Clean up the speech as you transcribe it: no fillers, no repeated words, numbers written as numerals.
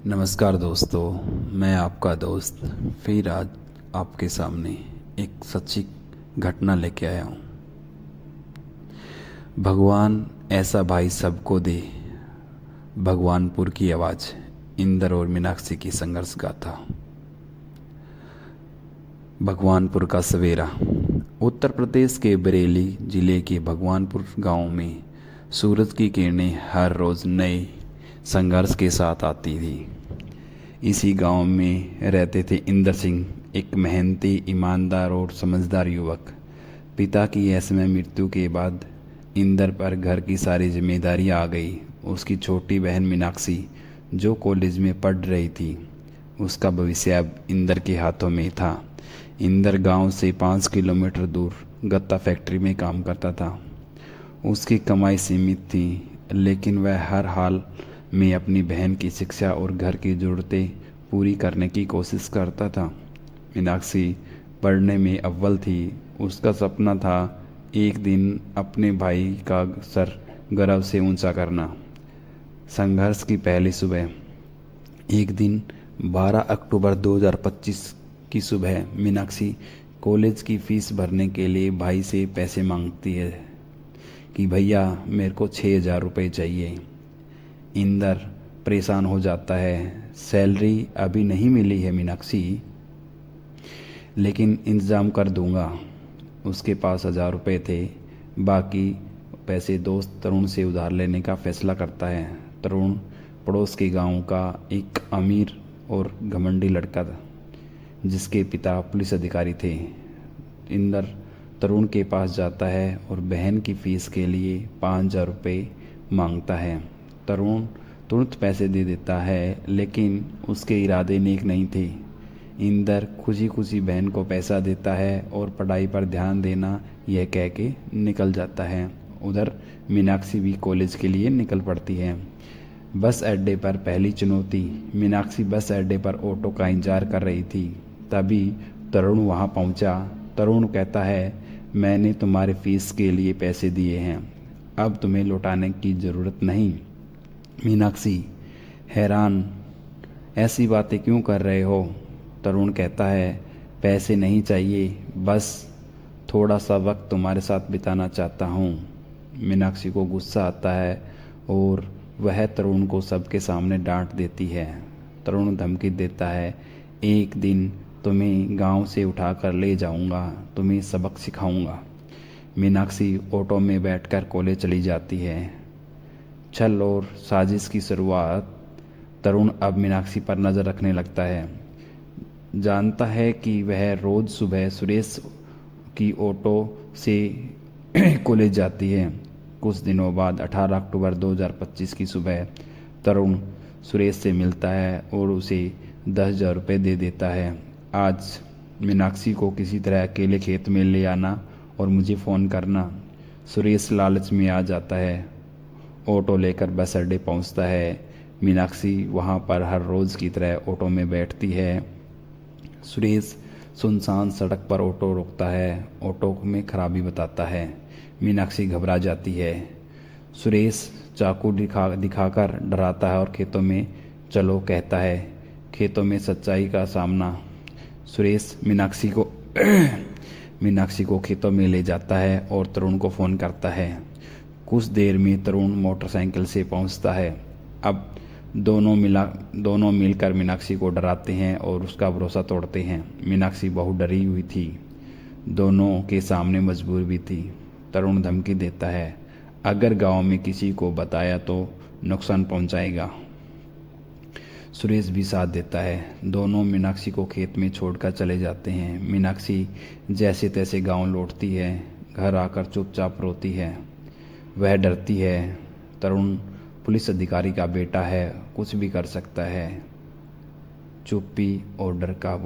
नमस्कार दोस्तों, मैं आपका दोस्त फिर आज आपके सामने एक सच्ची घटना लेके आया हूँ। भगवान ऐसा भाई सबको दे। भगवानपुर की आवाज़, इंदर और मीनाक्षी की संघर्ष गाथा। भगवानपुर का सवेरा। उत्तर प्रदेश के बरेली जिले के भगवानपुर गांव में सूरज की किरणें हर रोज़ नए संघर्ष के साथ आती थी। इसी गांव में रहते थे इंदर सिंह, एक मेहनती, ईमानदार और समझदार युवक। पिता की असमय मृत्यु के बाद इंदर पर घर की सारी जिम्मेदारी आ गई। उसकी छोटी बहन मीनाक्षी, जो कॉलेज में पढ़ रही थी, उसका भविष्य अब इंदर के हाथों में था। इंदर गांव से 5 किलोमीटर दूर गत्ता फैक्ट्री में काम करता था। उसकी कमाई सीमित थी, लेकिन वह हर हाल में अपनी बहन की शिक्षा और घर की ज़रूरतें पूरी करने की कोशिश करता था। मीनाक्षी पढ़ने में अव्वल थी। उसका सपना था एक दिन अपने भाई का सर गर्व से ऊंचा करना। संघर्ष की पहली सुबह। एक दिन 12 अक्टूबर 2025 की सुबह मीनाक्षी कॉलेज की फ़ीस भरने के लिए भाई से पैसे मांगती है कि भैया मेरे को 6,000 रुपये चाहिए। इंदर परेशान हो जाता है। सैलरी अभी नहीं मिली है मीनाक्षी, लेकिन इंतज़ाम कर दूंगा। उसके पास 1,000 रुपये थे। बाकी पैसे दोस्त तरुण से उधार लेने का फैसला करता है। तरुण पड़ोस के गांव का एक अमीर और घमंडी लड़का था, जिसके पिता पुलिस अधिकारी थे। इंदर तरुण के पास जाता है और बहन की फ़ीस के लिए 5,000 रुपये मांगता है। तरुण तुरंत पैसे दे देता है, लेकिन उसके इरादे नेक नहीं थे। इंदर खुशी खुशी बहन को पैसा देता है और पढ़ाई पर ध्यान देना यह कह के निकल जाता है। उधर मीनाक्षी भी कॉलेज के लिए निकल पड़ती है। बस अड्डे पर पहली चुनौती। मीनाक्षी बस अड्डे पर ऑटो का इंतजार कर रही थी, तभी तरुण वहां पहुंचा। तरुण कहता है, मैंने तुम्हारे फीस के लिए पैसे दिए हैं, अब तुम्हें लौटाने की ज़रूरत नहीं। मीनाक्षी हैरान, ऐसी बातें क्यों कर रहे हो? तरुण कहता है, पैसे नहीं चाहिए, बस थोड़ा सा वक्त तुम्हारे साथ बिताना चाहता हूँ। मीनाक्षी को गुस्सा आता है और वह तरुण को सबके सामने डांट देती है। तरुण धमकी देता है, एक दिन तुम्हें गांव से उठाकर ले जाऊंगा, तुम्हें सबक सिखाऊंगा। मीनाक्षी ऑटो में बैठकर कॉलेज चली जाती है। छल और साजिश की शुरुआत। तरुण अब मीनाक्षी पर नज़र रखने लगता है। जानता है कि वह रोज़ सुबह सुरेश की ऑटो से कॉलेज जाती है। कुछ दिनों बाद 18 अक्टूबर 2025 की सुबह तरुण सुरेश से मिलता है और उसे 10,000 रुपये दे देता है। आज मीनाक्षी को किसी तरह अकेले खेत में ले आना और मुझे फ़ोन करना। सुरेश लालच में आ जाता है। ऑटो लेकर बस अड्डे पहुंचता है। मीनाक्षी वहां पर हर रोज़ की तरह ऑटो में बैठती है। सुरेश सुनसान सड़क पर ऑटो रोकता है, ऑटो में खराबी बताता है। मीनाक्षी घबरा जाती है। सुरेश चाकू दिखाकर डराता है और खेतों में चलो कहता है। खेतों में सच्चाई का सामना। सुरेश मीनाक्षी को खेतों में ले जाता है और तरुण को फ़ोन करता है। कुछ देर में तरुण मोटरसाइकिल से पहुंचता है। अब दोनों मिलकर मीनाक्षी को डराते हैं और उसका भरोसा तोड़ते हैं। मीनाक्षी बहुत डरी हुई थी, दोनों के सामने मजबूर भी थी। तरुण धमकी देता है, अगर गांव में किसी को बताया तो नुकसान पहुंचाएगा। सुरेश भी साथ देता है। दोनों मीनाक्षी को खेत में छोड़कर चले जाते हैं। मीनाक्षी जैसे तैसे गांव लौटती है। घर आकर चुपचाप रोती है। वह डरती है। तरुण पुलिस अधिकारी का बेटा है, कुछ भी कर सकता है। चुप्पी और डर का वो